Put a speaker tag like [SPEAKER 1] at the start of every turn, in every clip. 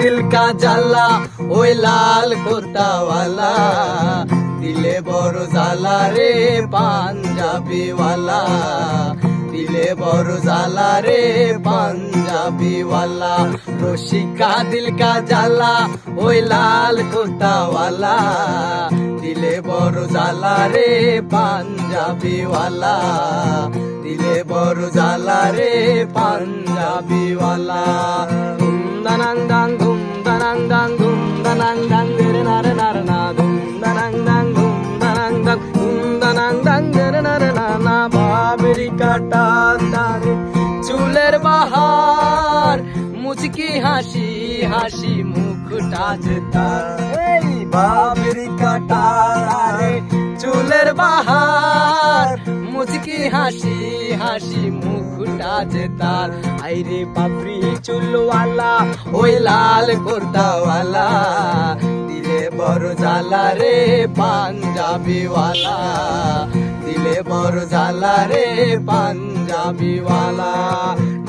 [SPEAKER 1] दिल का जाला ओई लाल कुर्ता वाला दिले बड़ो जाला रे पंजाबी वाला दिले बड़ो जाला रे पंजाबी वाला रोशिका दिल का जाला ओई लाल कुर्ता वाला दिले बड़ो जाला रे पंजाबी वाला दिले बड़ो जाला रे पंजाबी वाला धूम दनंग दंग धूम दनंग दंग धूम दनंग दंग रे नार नार ना धूम दनंग दंग धूम दनंग दंग धूम दनंग दंग रे नार ना बाबरी काटा तारे चुलेर बाहर मुझकी हासी हासी मुखटा तार बाबरी काटा रे चुलेर बाहर मुझकी हासी हासी मुखटा तार आईरे बाबरी चुल वाला ओई लाल कुर्ता वाला दिले बड़ो जाला रे पंजाबी वाला दिले बड़ो जाला रे पंजाबी वाला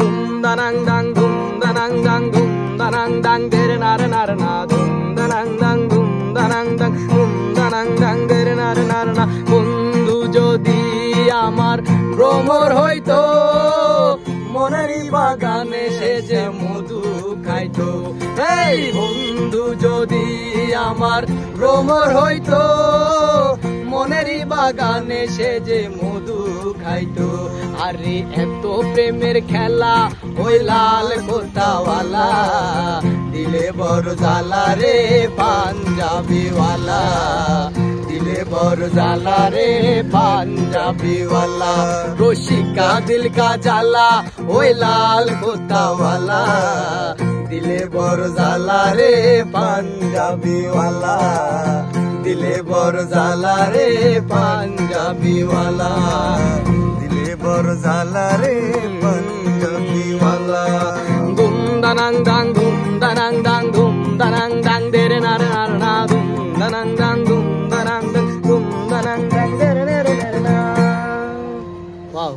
[SPEAKER 1] धूम दनंग दंग धूम दनंग दंग धूम दनंग दंग तेरे नार नार ना धूम दनंग दंग धूम दनंग दंग धूम दनंग दंग तेरे नार नार ना बंधु जोदी आमार भ्रमर हयतो মনেরই বাগানে সে যে মধু খাইতো এই বন্ধু যদি আমার ভ্রমর হইতো মনেরই বাগানে সে যে মধু খাইতো আরে এত প্রেমের খেলা ওই লাল কুর্তাওয়ালা দিলে বড় জ্বালা রে পাঞ্জাবি ওয়ালা दिले बड़ जाला रे पंजाबी वाला रोशिका दिल का जाला ओए लाल कुर्ता वाला दिले बड़ जाला रे पंजाबी वाला दिले बड़ जाला रे पंजाबी वाला दिले बड़ जाला रे पंजाबी वाला धूम दनंग दंग धूम दनंग दंग धूम दनंग दंग देरे नार नार ना धूम दनंग दंग धूम Wow.